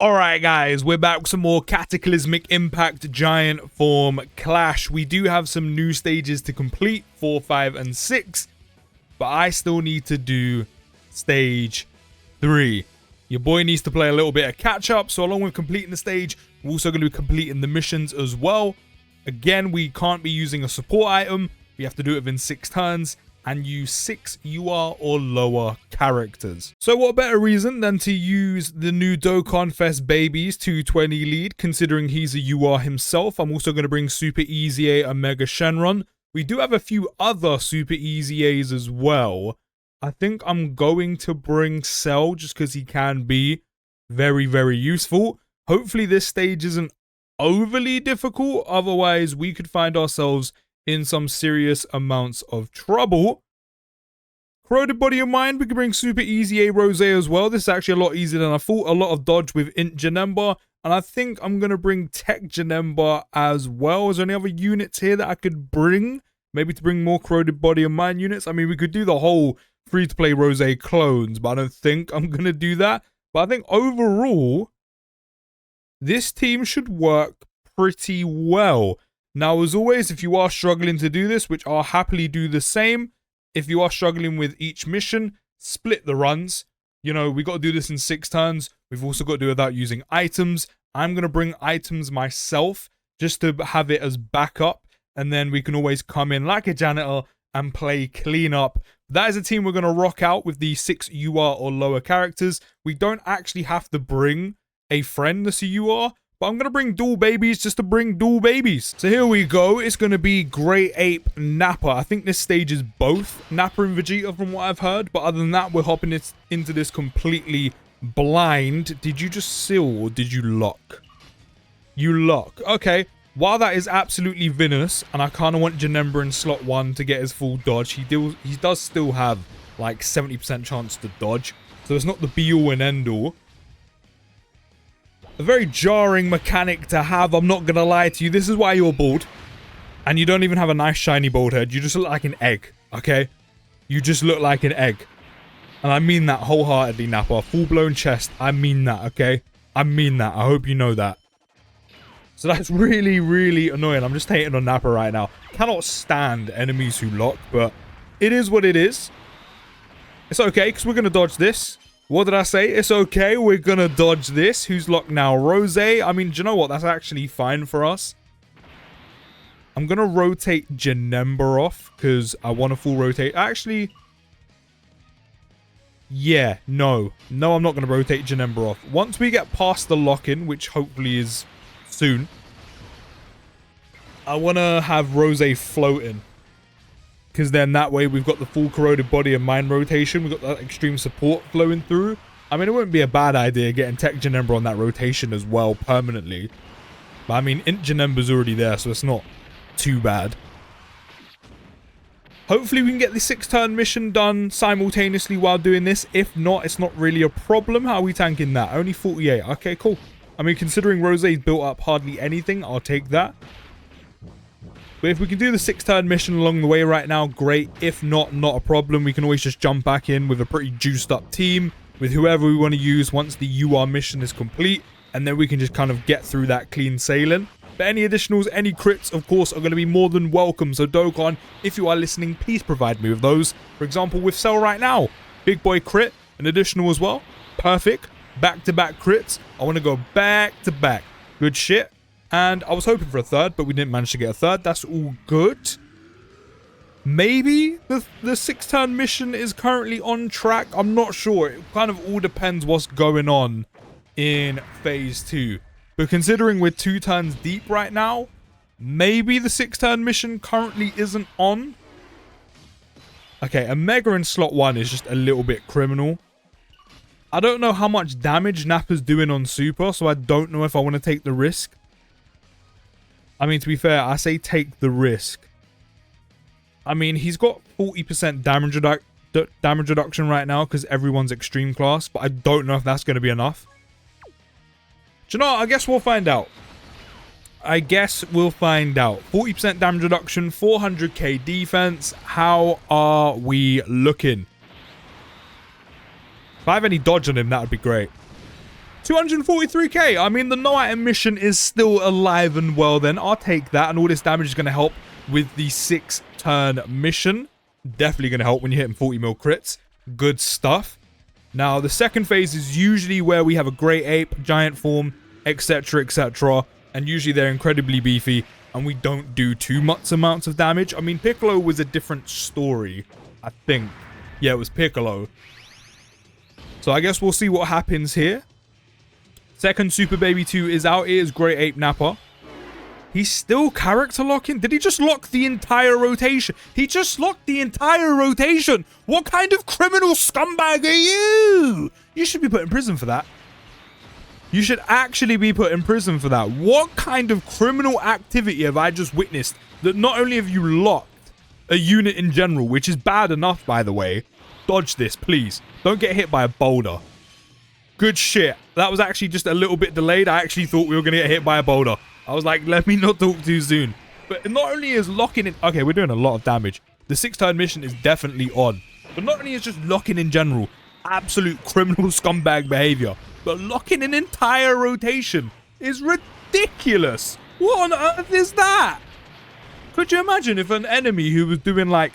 Alright guys, we're back with some more Cataclysmic Impact Giant Form Clash. We do have some new stages to complete, 4, 5, and 6. But I still need to do stage 3. Your boy needs to play a little bit of catch up, so along with completing the stage, we're also going to be completing the missions as well. Again, we can't be using a support item. We have to do it within 6 turns. And use 6 UR or lower characters. So what better reason than to use the new Dokkan Fest Babies 220 lead, considering he's a UR himself. I'm also going to bring Super Easy A and Mega Shenron. We do have a few other Super Easy A's as well. I think I'm going to bring Cell just because he can be very, very useful. Hopefully this stage isn't overly difficult. Otherwise, we could find ourselves in some serious amounts of trouble. Corroded Body of Mine, we can bring Super Easy A Rose as well. This is actually a lot easier than I thought. A lot of dodge with Int Janemba. And I think I'm going to bring Tech Janemba as well. Is there any other units here that I could bring? Maybe to bring more Corroded Body of Mine units. I mean, we could do the whole free-to-play Rose clones, but I don't think I'm going to do that. But I think overall, this team should work pretty well. Now, as always, if you are struggling to do this, which I'll happily do the same, if you are struggling with each mission, split the runs. You know, we got to do this in 6 turns. We've also got to do it without using items. I'm going to bring items myself just to have it as backup. And then we can always come in like a janitor and play cleanup. That is a team we're going to rock out with the 6 UR or lower characters. We don't actually have to bring a friend that's a UR. But I'm going to bring dual babies just to bring dual babies. So here we go. It's going to be Great Ape Nappa. I think this stage is both Nappa and Vegeta from what I've heard. But other than that, we're hopping into this completely blind. Did you just seal or did you lock? You lock. Okay. While that is absolutely vinous, and I kind of want Janemba in slot 1 to get his full dodge, he does still have like 70% chance to dodge. So it's not the be-all and end-all. A very jarring mechanic to have, I'm not going to lie to you. This is why you're bald. And you don't even have a nice shiny bald head. You just look like an egg, okay? You just look like an egg. And I mean that wholeheartedly, Nappa. Full-blown chest, I mean that, okay? I mean that. I hope you know that. So that's really, really annoying. I'm just hating on Nappa right now. Cannot stand enemies who lock, but it is what it is. It's okay, because we're going to dodge this. What did I say? It's okay. We're going to dodge this. Who's locked now? Rose. I mean, do you know what? That's actually fine for us. I'm going to rotate Janemba off because I want a full rotate. Actually, yeah, no. No, I'm not going to rotate Janemba off. Once we get past the lock-in, which hopefully is soon, I want to have Rose floating. Because then that way we've got the full Corroded Body of Mine rotation. We've got that extreme support flowing through. I mean, it wouldn't be a bad idea getting Tech Janemba on that rotation as well permanently. But I mean, Int Janemba's already there, so it's not too bad. Hopefully we can get the 6-turn mission done simultaneously while doing this. If not, it's not really a problem. How are we tanking that? Only 48. Okay, cool. I mean, considering Rose's built up hardly anything, I'll take that. But if we can do the 6-turn mission along the way right now, great. If not, not a problem. We can always just jump back in with a pretty juiced up team with whoever we want to use once the UR mission is complete. And then we can just kind of get through that clean sailing. But any additionals, any crits, of course, are going to be more than welcome. So Dokkan, if you are listening, please provide me with those. For example, with Cell right now. Big boy crit, an additional as well. Perfect. Back-to-back crits. I want to go back-to-back. Good shit. And I was hoping for a third, but we didn't manage to get a third. That's all good. Maybe the 6-turn mission is currently on track. I'm not sure. It kind of all depends what's going on in phase 2. But considering we're 2 turns deep right now, maybe the 6-turn mission currently isn't on. Okay, a Mega in slot 1 is just a little bit criminal. I don't know how much damage Nappa's doing on Super, so I don't know if I want to take the risk. I mean, to be fair, I say take the risk. I mean, he's got 40% damage reduction right now because everyone's extreme class, but I don't know if that's going to be enough. Do you know what? I guess we'll find out. 40% damage reduction, 400k defense. How are we looking? If I have any dodge on him, that would be great. 243k. I mean, the no item mission is still alive and well then. I'll take that. And all this damage is going to help with the 6-turn mission. Definitely going to help when you're hitting 40 mil crits. Good stuff. Now, the second phase is usually where we have a great ape, giant form, etc, etc. And usually they're incredibly beefy. And we don't do too much amounts of damage. I mean, Piccolo was a different story, I think. Yeah, it was Piccolo. So I guess we'll see what happens here. Second Super Baby 2 is out. It is Great Ape Nappa. He's still character locking? Did he just lock the entire rotation? He just locked the entire rotation. What kind of criminal scumbag are you? You should be put in prison for that. You should actually be put in prison for that. What kind of criminal activity have I just witnessed? That not only have you locked a unit in general, which is bad enough, by the way. Dodge this, please. Don't get hit by a boulder. Good shit. That was actually just a little bit delayed. I actually thought we were going to get hit by a boulder. I was like, let me not talk too soon. But not only is locking in... Okay, we're doing a lot of damage. The 6-turn mission is definitely on. But not only is just locking in general absolute criminal scumbag behavior, but locking an entire rotation is ridiculous. What on earth is that? Could you imagine if an enemy who was doing like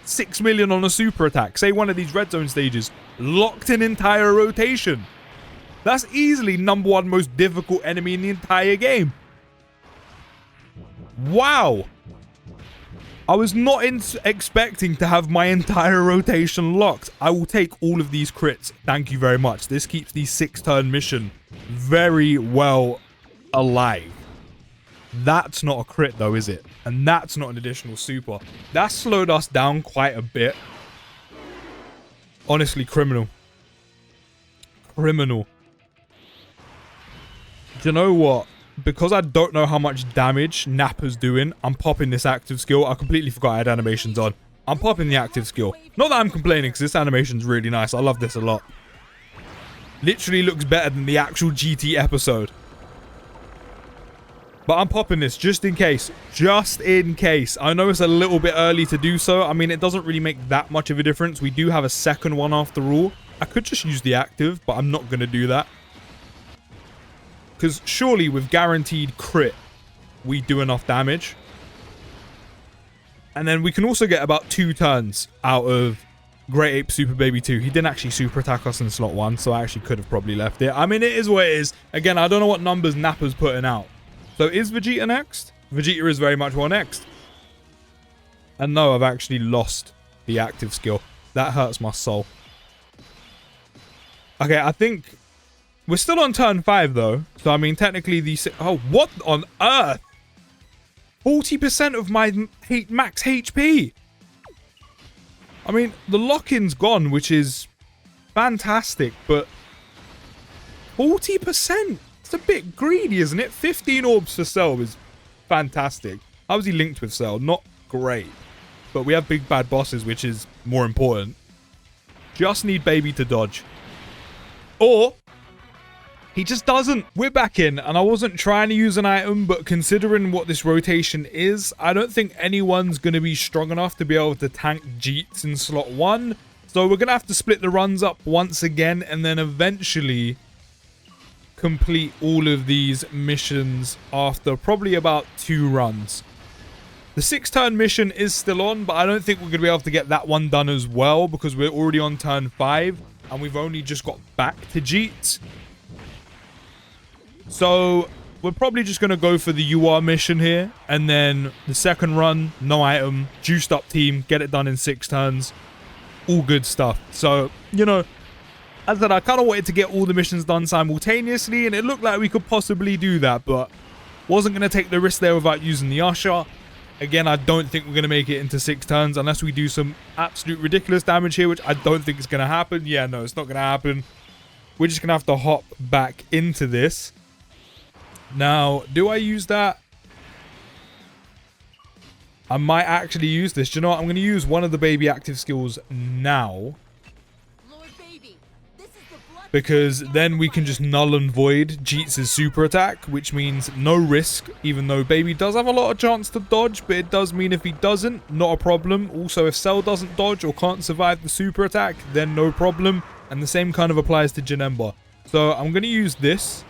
6 million on a super attack, say one of these red zone stages, locked an entire rotation? That's easily #1 most difficult enemy in the entire game. Wow. I was not expecting to have my entire rotation locked. I will take all of these crits. Thank you very much. This keeps the 6-turn mission very well alive. That's not a crit though, is it? And that's not an additional super. That slowed us down quite a bit. Honestly, criminal. Criminal. Do you know what? Because I don't know how much damage Nappa's doing, I'm popping this active skill. I completely forgot I had animations on. I'm popping the active skill. Not that I'm complaining, because this animation's really nice. I love this a lot. Literally looks better than the actual GT episode. But I'm popping this just in case. Just in case. I know it's a little bit early to do so. I mean, it doesn't really make that much of a difference. We do have a second one after all. I could just use the active, but I'm not going to do that. Because surely with guaranteed crit, we do enough damage. And then we can also get about 2 turns out of Great Ape Super Baby 2. He didn't actually super attack us in slot 1, so I actually could have probably left it. I mean, it is what it is. Again, I don't know what numbers Nappa's putting out. So is Vegeta next? Vegeta is very much well next. And no, I've actually lost the active skill. That hurts my soul. Okay, I think... We're still on turn 5 though. So I mean technically the... Oh, what on earth? 40% of my max HP. I mean, the lock-in's gone, which is fantastic, but 40%? It's a bit greedy, isn't it? 15 orbs for Cell is fantastic. How is he linked with Cell? Not great. But we have big bad bosses, which is more important. Just need Baby to dodge. Or... he just doesn't. We're back in, and I wasn't trying to use an item, but considering what this rotation is, I don't think anyone's going to be strong enough to be able to tank Jeets in slot 1. So we're going to have to split the runs up once again, and then eventually complete all of these missions after probably about 2 runs. The 6-turn mission is still on, but I don't think we're going to be able to get that one done as well, because we're already on turn 5, and we've only just got back to Jeets. So, we're probably just going to go for the UR mission here. And then the second run, no item, juiced up team, get it done in 6 turns. All good stuff. So, you know, as I said, I kind of wanted to get all the missions done simultaneously. And it looked like we could possibly do that. But wasn't going to take the risk there without using the Usher. Again, I don't think we're going to make it into 6 turns unless we do some absolute ridiculous damage here, which I don't think is going to happen. Yeah, no, it's not going to happen. We're just going to have to hop back into this. Now, do I use that? I might actually use this. Do you know what? I'm going to use one of the baby active skills now. Because then we can just null and void Jeets' super attack, which means no risk, even though Baby does have a lot of chance to dodge, but it does mean if he doesn't, not a problem. Also, if Cell doesn't dodge or can't survive the super attack, then no problem. And the same kind of applies to Janemba. So I'm going to use this.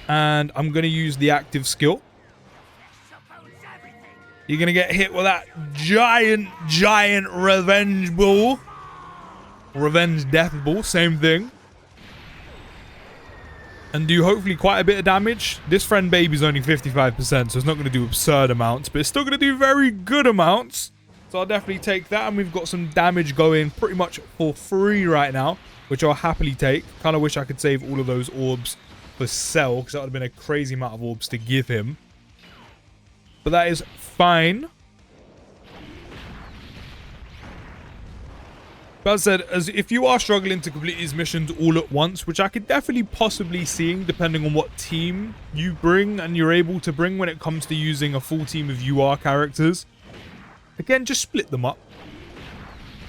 And I'm going to use the active skill. You're going to get hit with that giant revenge ball. Revenge death ball, same thing. And do hopefully quite a bit of damage. This friend baby's only 55%, so it's not going to do absurd amounts, but it's still going to do very good amounts. So I'll definitely take that, and we've got some damage going pretty much for free right now, which I'll happily take. Kind of wish I could save all of those orbs for Cell, because that would have been a crazy amount of orbs to give him. But that is fine. But as I said, if you are struggling to complete these missions all at once, which I could definitely possibly seeing depending on what team you bring and you're able to bring when it comes to using a full team of UR characters, again, just split them up.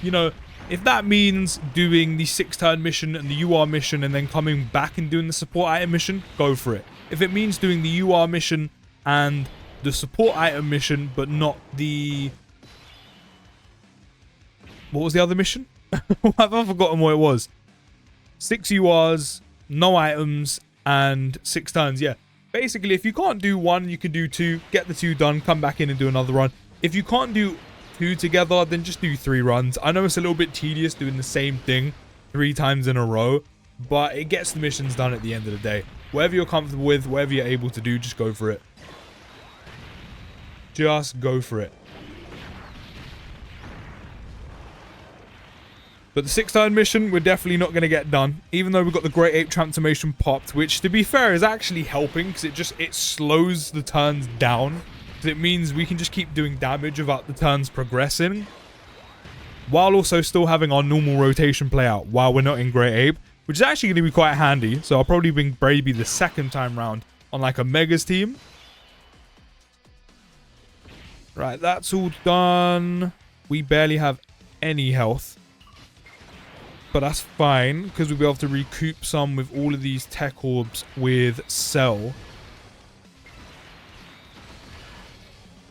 You know, if that means doing the 6-turn mission and the UR mission and then coming back and doing the support item mission, go for it. If it means doing the UR mission and the support item mission, but not the... What was the other mission? I've forgotten what it was. 6 URs, no items, and 6 turns. Yeah. Basically, if you can't do 1, you can do 2. Get the 2 done. Come back in and do another run. If you can't do 2 together, then just do 3 runs. I know it's a little bit tedious doing the same thing 3 times in a row, but it gets the missions done at the end of the day. Whatever you're comfortable with, whatever you're able to do, just go for it. Just go for it. But the 6-turn mission, we're definitely not going to get done. Even though we've got the Great Ape transformation popped, which, to be fair, is actually helping. Because it slows the turns down. Because it means we can just keep doing damage without the turns progressing. While also still having our normal rotation play out while we're not in Great Ape. Which is actually going to be quite handy. So I'll probably bring Baby the 2nd time round on like a Megas team. Right, that's all done. We barely have any health. But that's fine, because we'll be able to recoup some with all of these tech orbs with Cell.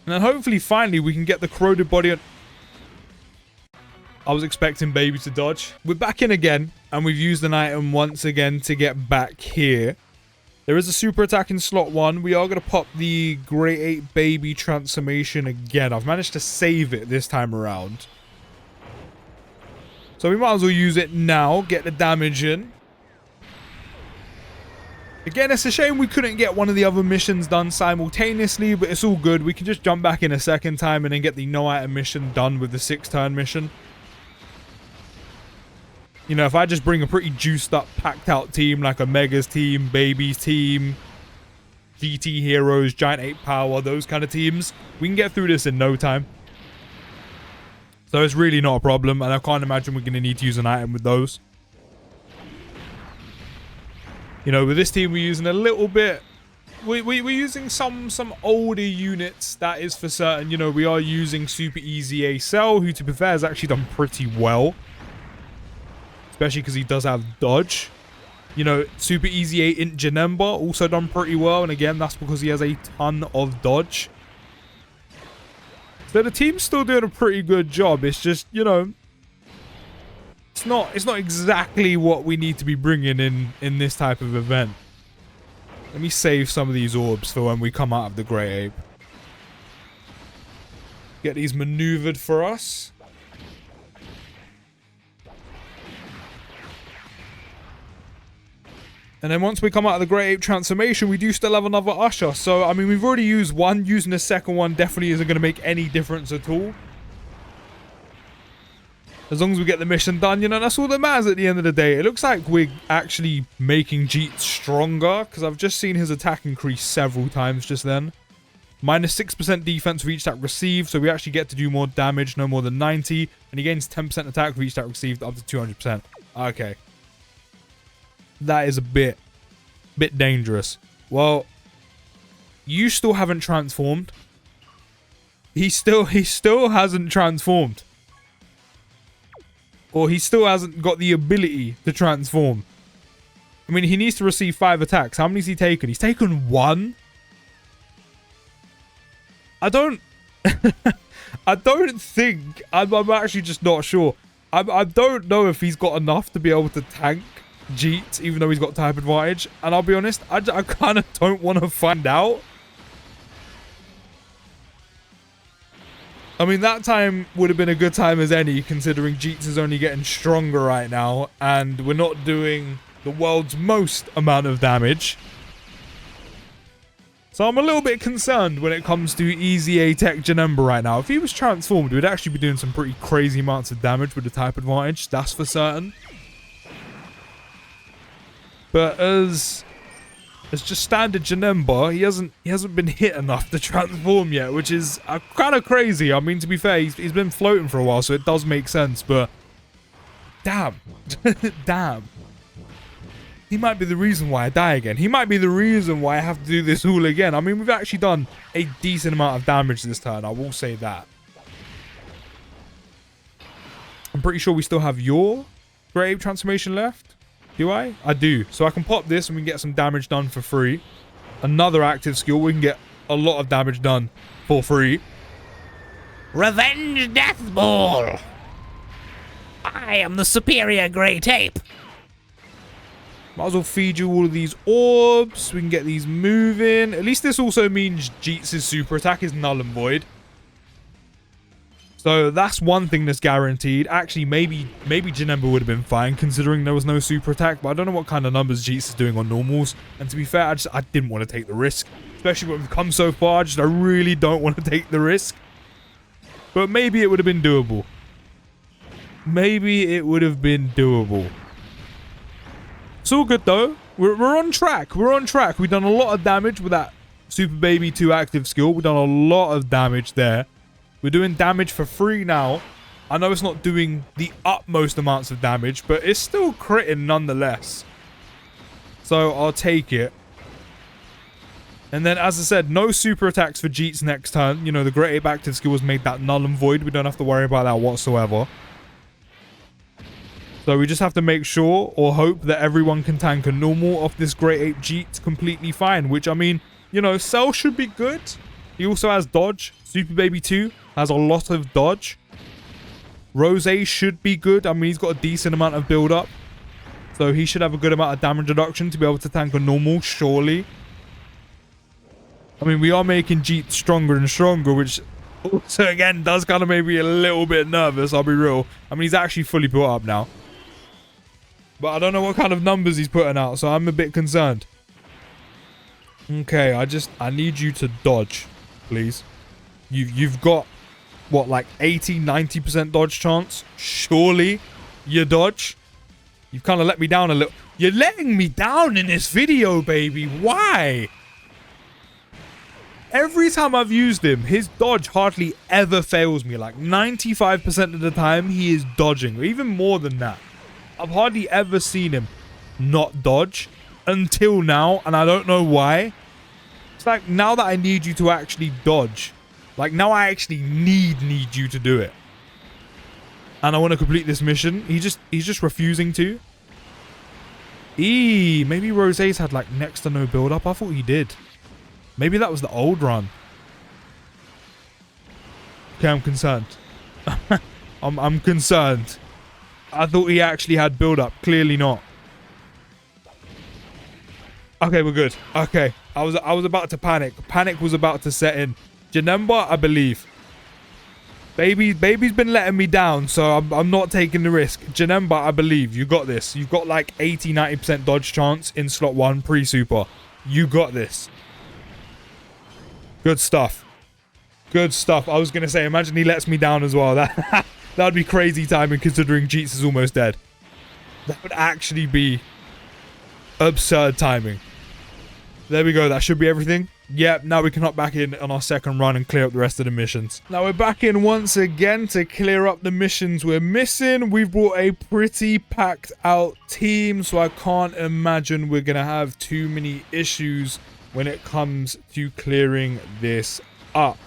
And then hopefully, finally, we can get the corroded body. I was expecting Baby to dodge. We're back in again, and we've used an item once again to get back here. There is a super attack in slot 1. We are going to pop the Great Ape Baby transformation again. I've managed to save it this time around. So we might as well use it now, get the damage in. Again, it's a shame we couldn't get one of the other missions done simultaneously, but it's all good. We can just jump back in a 2nd time and then get the no item mission done with the 6-turn mission. You know, if I just bring a pretty juiced up, packed out team, like a Megas team, Baby's team, GT Heroes, Giant Ape Power, those kind of teams, we can get through this in no time. So it's really not a problem, and I can't imagine we're going to need to use an item with those. You know, with this team, we're using a little bit... We're using some older units, that is for certain. You know, we are using Super Easy A Cell, who, to be fair, has actually done pretty well. Especially because he does have dodge. You know, Super Easy A Int Janemba also done pretty well, and again, that's because he has a ton of dodge. So the team's still doing a pretty good job. It's just, you know, it's not exactly what we need to be bringing in this type of event. Let me save some of these orbs for when we come out of the Great Ape. Get these maneuvered for us. And then once we come out of the Great Ape transformation, we do still have another Usher. So, I mean, we've already used one. Using the 2nd one definitely isn't going to make any difference at all. As long as we get the mission done, you know, that's all that matters at the end of the day. It looks like we're actually making Jeet stronger, because I've just seen his attack increase several times just then. Minus 6% defense for each attack received, so we actually get to do more damage, no more than 90. And he gains 10% attack for each attack received, up to 200%. Okay. That is a bit dangerous. Well, you still haven't transformed. He still hasn't transformed. Or he still hasn't got the ability to transform. I mean, he needs to receive 5 attacks. How many has he taken? He's taken 1. I don't think... I'm actually just not sure. I don't know if he's got enough to be able to tank Jeet, even though he's got type advantage. And I'll be honest, I kind of don't want to find out. I mean, that time would have been a good time as any, considering Jeets is only getting stronger right now, and we're not doing the world's most amount of damage. So I'm a little bit concerned when it comes to Easy A Tech Janemba right now. If he was transformed, we'd actually be doing some pretty crazy amounts of damage with the type advantage, that's for certain. But as just standard Janemba, he hasn't been hit enough to transform yet, which is kind of crazy. I mean, to be fair, he's been floating for a while, so it does make sense, but damn. Damn. He might be the reason why I die again. He might be the reason why I have to do this all again. I mean, we've actually done a decent amount of damage this turn, I will say that. I'm pretty sure we still have your Great Ape transformation left. Do I? I do. So I can pop this and we can get some damage done for free. Another active skill. We can get a lot of damage done for free. Revenge Death Ball! I am the superior Great Ape. Might as well feed you all of these orbs. We can get these moving. At least this also means Jeets' super attack is null and void. So that's one thing that's guaranteed. Actually, maybe Janemba would have been fine considering there was no super attack. But I don't know what kind of numbers Jeets is doing on normals. And to be fair, I didn't want to take the risk. Especially when we've come so far. I really don't want to take the risk. But maybe it would have been doable. Maybe it would have been doable. It's all good though. We're on track. We're on track. We've done a lot of damage with that Super Baby 2 active skill. We've done a lot of damage there. We're doing damage for free now. I know it's not doing the utmost amounts of damage, but it's still critting nonetheless. So I'll take it. And then, as I said, no super attacks for Jeets next turn. You know, the Great Ape active skill was made that null and void. We don't have to worry about that whatsoever. So we just have to make sure or hope that everyone can tank a normal off this Great Ape Jeet completely fine. Which, I mean, you know, Cell should be good. He also has dodge. Super Baby 2 has a lot of dodge. Rose should be good. I mean, he's got a decent amount of build up. So he should have a good amount of damage reduction to be able to tank a normal, surely. I mean, we are making Jeet stronger and stronger, which also, again, does kind of make me a little bit nervous, I'll be real. I mean, he's actually fully built up now. But I don't know what kind of numbers he's putting out, so I'm a bit concerned. Okay, I need you to dodge, please. You've got, what, like 80, 90% dodge chance? Surely you dodge. You've kind of let me down a little. You're letting me down in this video, baby. Why? Every time I've used him, his dodge hardly ever fails me. Like 95% of the time, he is dodging. Or even more than that. I've hardly ever seen him not dodge until now. And I don't know why. It's like now that I need you to actually dodge. Like now I actually need you to do it. And I want to complete this mission. He's just refusing to. Maybe Rose's had like next to no build up. I thought he did. Maybe that was the old run. Okay, I'm concerned. I'm concerned. I thought he actually had build up. Clearly not. Okay, we're good. Okay. I was about to panic. Panic was about to set in. Janemba, I believe. Baby's been letting me down, so I'm not taking the risk. Janemba, I believe. You got this. You've got like 80, 90% dodge chance in slot 1 pre-super. You got this. Good stuff. Good stuff. I was going to say, imagine he lets me down as well. That would be crazy timing considering Jeets is almost dead. That would actually be absurd timing. There we go. That should be everything. Yep, now we can hop back in on our second run and clear up the rest of the missions. Now we're back in once again to clear up the missions we're missing. We've brought a pretty packed out team, so I can't imagine we're going to have too many issues when it comes to clearing this up.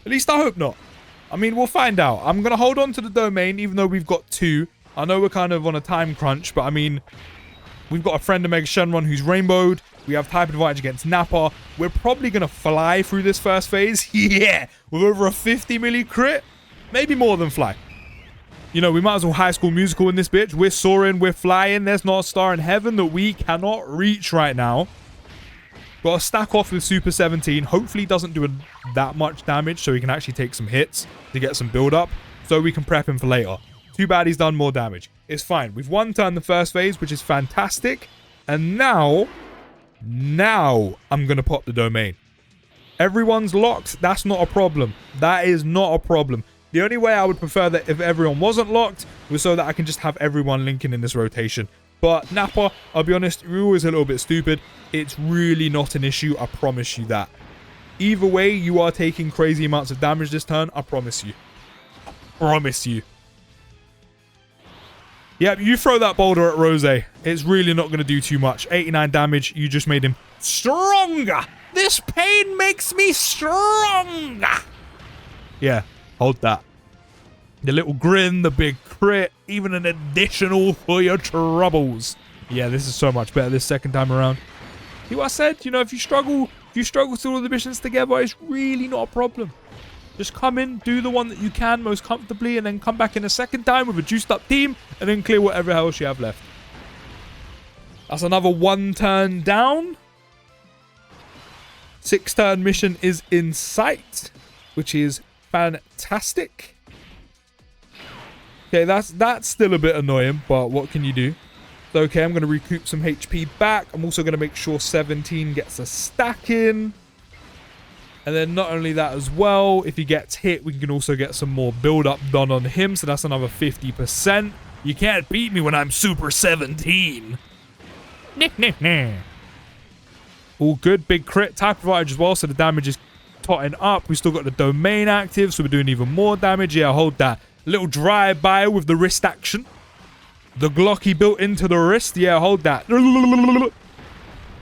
At least I hope not. I mean, we'll find out. I'm going to hold on to the domain even though we've got 2. I know we're kind of on a time crunch, but I mean, we've got a friend of Mega Shenron who's rainbowed. We have type advantage against Nappa. We're probably going to fly through this first phase. Yeah, with over a 50 milli crit. Maybe more than fly. You know, we might as well High School Musical in this bitch. We're soaring, we're flying. There's not a star in heaven that we cannot reach right now. Got to stack off with Super 17. Hopefully doesn't do that much damage, so he can actually take some hits to get some build up, so we can prep him for later. Too bad he's done more damage. It's fine. We've one turned the first phase, which is fantastic. And now I'm going to pop the domain. Everyone's locked. That's not a problem. That is not a problem. The only way I would prefer that if everyone wasn't locked was so that I can just have everyone linking in this rotation. But Nappa, I'll be honest, you're always a little bit stupid. It's really not an issue. I promise you that. Either way, you are taking crazy amounts of damage this turn. I promise you. Promise you. Yep, you throw that boulder at Rose. It's really not going to do too much. 89 damage. You just made him stronger. This pain makes me stronger. Yeah, hold that. The little grin, the big crit, even an additional for your troubles. Yeah, this is so much better this second time around. See what I said? You know, if you struggle through all the missions together, it's really not a problem. Just come in, do the one that you can most comfortably, and then come back in a second time with a juiced up team, and then clear whatever else you have left. That's another 1 turn down. 6 turn mission is in sight, which is fantastic. Okay, that's still a bit annoying, but what can you do? It's okay, I'm going to recoup some HP back. I'm also going to make sure 17 gets a stack in. And then not only that as well, if he gets hit, we can also get some more build-up done on him. So that's another 50%. You can't beat me when I'm Super 17. All good. Big crit. Type advantage as well, so the damage is totting up. We still got the domain active, so we're doing even more damage. Yeah, hold that. A little drive-by with the wrist action. The Glocky built into the wrist. Yeah, hold that.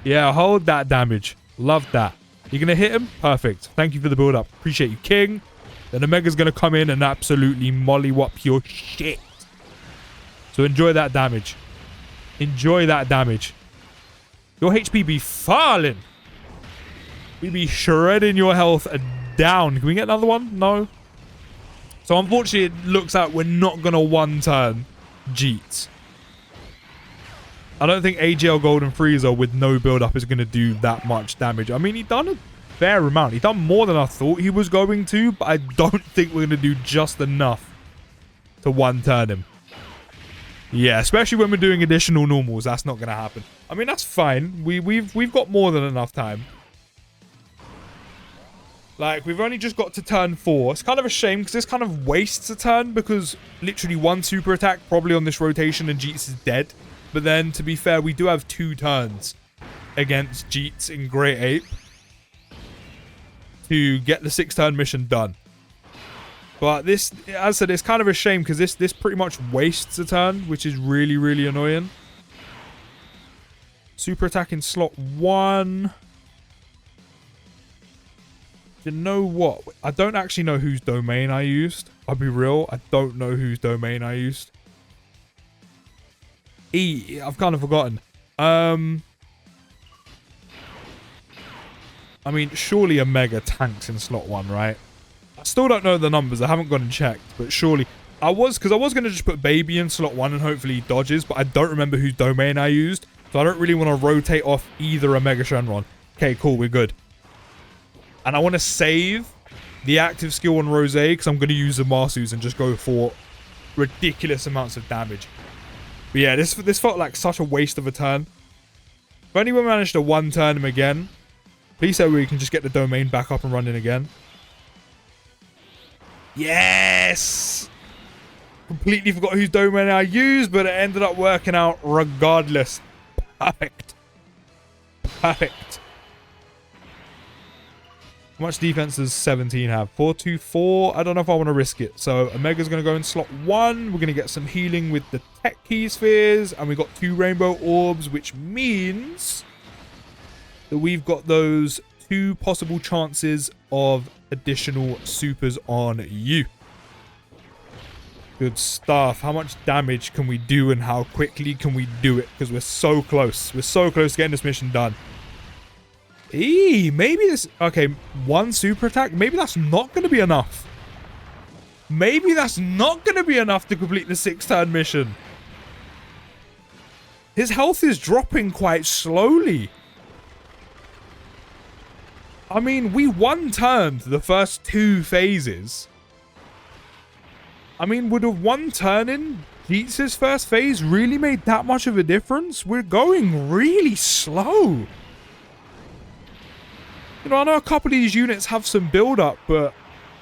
Yeah, hold that damage. Love that. You're going to hit him? Perfect. Thank you for the build-up. Appreciate you, King. Then Omega's going to come in and absolutely mollywop your shit. So enjoy that damage. Enjoy that damage. Your HP be falling. We be shredding your health down. Can we get another one? No. So unfortunately, it looks like we're not going to one-turn Jeets. I don't think AGL Golden Freezer with no build-up is going to do that much damage. I mean, he done a fair amount. He done more than I thought he was going to, but I don't think we're going to do just enough to one-turn him. Yeah, especially when we're doing additional normals. That's not going to happen. I mean, that's fine. We've got more than enough time. Like, we've only just got to turn 4. It's kind of a shame because this kind of wastes a turn because literally one super attack probably on this rotation and Jeets is dead. But then, to be fair, we do have 2 turns against Jeets in Great Ape to get the 6-turn mission done. But this, as I said, it's kind of a shame because this pretty much wastes a turn, which is really, really annoying. Super attack in slot 1. You know what? I don't actually know whose domain I used. I'll be real. I don't know whose domain I used. I've kind of forgotten. I mean, surely Omega tanks in slot 1, right? I still don't know the numbers. I haven't gone and checked, but surely because I was going to just put Baby in slot 1 and hopefully he dodges, but I don't remember whose domain I used, so I don't really want to rotate off either Omega Shenron. Okay, cool, we're good. And I want to save the active skill on Rose because I'm going to use the Marsus and just go for ridiculous amounts of damage. But yeah, this felt like such a waste of a turn. If only we managed to one-turn him again. Please say we can just get the domain back up and running again. Yes! Completely forgot whose domain I used, but it ended up working out regardless. Perfect. Perfect. How much defense does 17 have? 424. I don't know if I want to risk it. So Omega's going to go in slot 1. We're going to get some healing with the Tech Key Spheres. And we got 2 Rainbow Orbs, which means that we've got those 2 possible chances of additional supers on you. Good stuff. How much damage can we do and how quickly can we do it? Because we're so close. We're so close to getting this mission done. Maybe this... Okay, 1 super attack. Maybe that's not going to be enough. maybe that's not going to be enough to complete the 6-turn mission. His health is dropping quite slowly. I mean, we one-turned the first 2 phases. I mean, would a one-turn in Jeets' first phase really made that much of a difference? We're going really slow. You know, I know a couple of these units have some build-up, but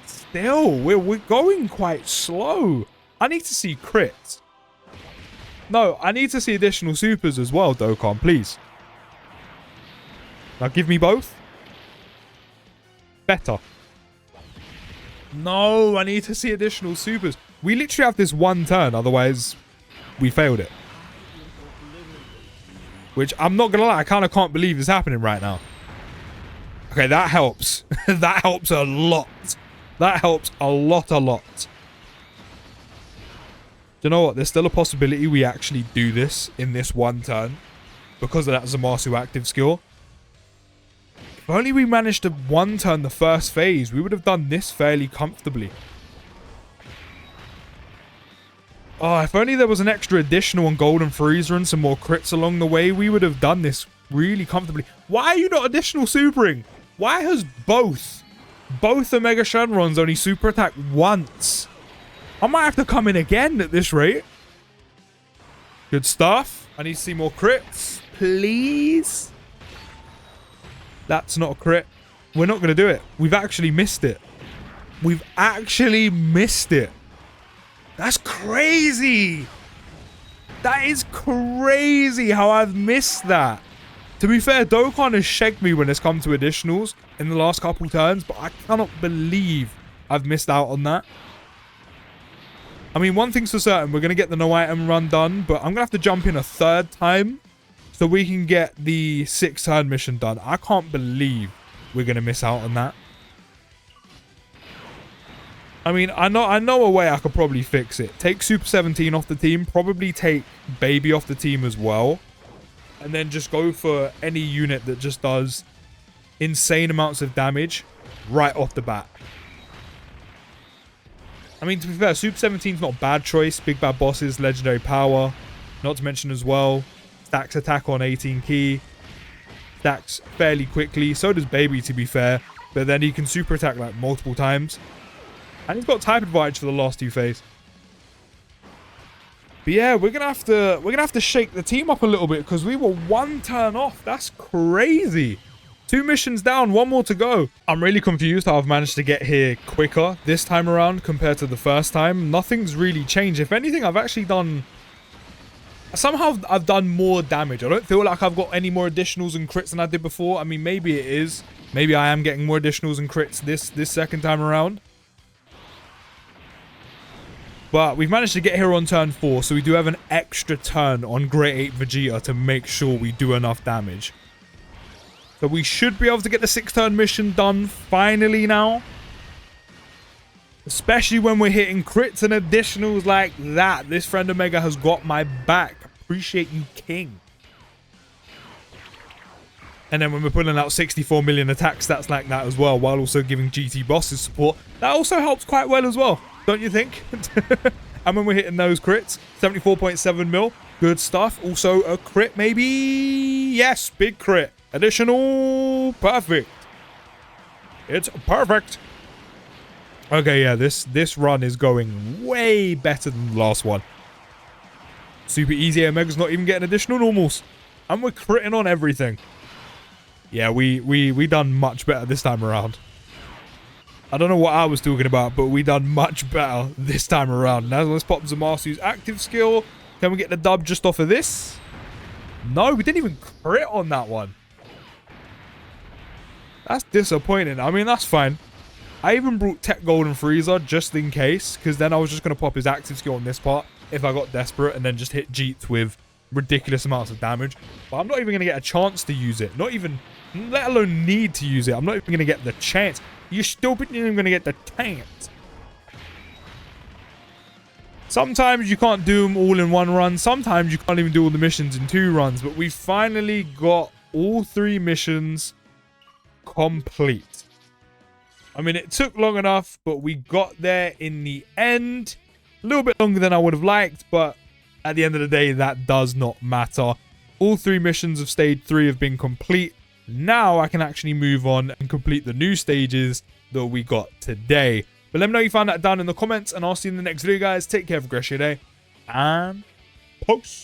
still, we're going quite slow. I need to see crits. No, I need to see additional supers as well, Dokkan, please. Now give me both. Better. No, I need to see additional supers. We literally have this one turn, otherwise we failed it. Which, I'm not gonna lie, I kind of can't believe is happening right now. Okay, that helps. That helps a lot. That helps a lot. Do you know what? There's still a possibility we actually do this in this one turn because of that Zamasu active skill. If only we managed to one turn the first phase, we would have done this fairly comfortably. Oh, if only there was an extra additional on Golden Freezer and some more crits along the way, we would have done this really comfortably. Why are you not additional supering? Why has both Omega Shenrons only super attack once? I might have to come in again at this rate. Good stuff. I need to see more crits. Please. That's not a crit. We're not going to do it. We've actually missed it. We've actually missed it. That's crazy. That is crazy how I've missed that. To be fair, Dokkan has shagged me when it's come to additionals in the last couple turns, but I cannot believe I've missed out on that. I mean, one thing's for certain, we're going to get the no item run done, but I'm going to have to jump in a 3rd time so we can get the 6-turn mission done. I can't believe we're going to miss out on that. I mean, I know a way I could probably fix it. Take Super 17 off the team, probably take Baby off the team as well. And then just go for any unit that just does insane amounts of damage right off the bat. I mean, to be fair, Super 17's not a bad choice. Big bad bosses, legendary power. Not to mention as well, stacks attack on 18 key. Stacks fairly quickly. So does Baby, to be fair. But then he can super attack like multiple times. And he's got type advantage for the last 2 phases. But yeah, we're gonna have to shake the team up a little bit because we were 1 turn off. That's crazy. 2 missions down, 1 more to go. I'm really confused how I've managed to get here quicker this time around compared to the first time. Nothing's really changed. If anything, I've actually done... Somehow I've done more damage. I don't feel like I've got any more additionals and crits than I did before. I mean, maybe it is. Maybe I am getting more additionals and crits this second time around. But we've managed to get here on turn 4, so we do have an extra turn on Great Ape Vegeta to make sure we do enough damage. So we should be able to get the 6-turn mission done finally now. Especially when we're hitting crits and additionals like that. This friend Omega has got my back. Appreciate you, King. And then when we're pulling out 64 million attack stats like that as well, while also giving GT bosses support, that also helps quite well as well. Don't you think? And when we're hitting those crits, 74.7 mil, good stuff. Also a crit maybe. Yes, big crit. Additional. Perfect. It's perfect. Okay, yeah, this run is going way better than the last one. Super easy. Omega's not even getting additional normals. And we're critting on everything. Yeah, we done much better this time around. I don't know what I was talking about, but we done much better this time around. Now let's pop Zamasu's active skill. Can we get the dub just off of this? No, we didn't even crit on that one. That's disappointing. I mean, that's fine. I even brought Tech Golden Freezer just in case, because then I was just going to pop his active skill on this part if I got desperate and then just hit Jeets with ridiculous amounts of damage. But I'm not even going to get a chance to use it. Not even, let alone need to use it. I'm not even going to get the chance. You're stupid, you're not even going to get the chance. Sometimes you can't do them all in 1 run. Sometimes you can't even do all the missions in 2 runs. But we finally got all 3 missions complete. I mean, it took long enough, but we got there in the end. A little bit longer than I would have liked, but at the end of the day, that does not matter. All 3 missions of stage 3 have been complete. Now I can actually move on and complete the new stages that we got today. But let me know you found that down in the comments, and I'll see you in the next video, guys. Take care, have a great day, and post.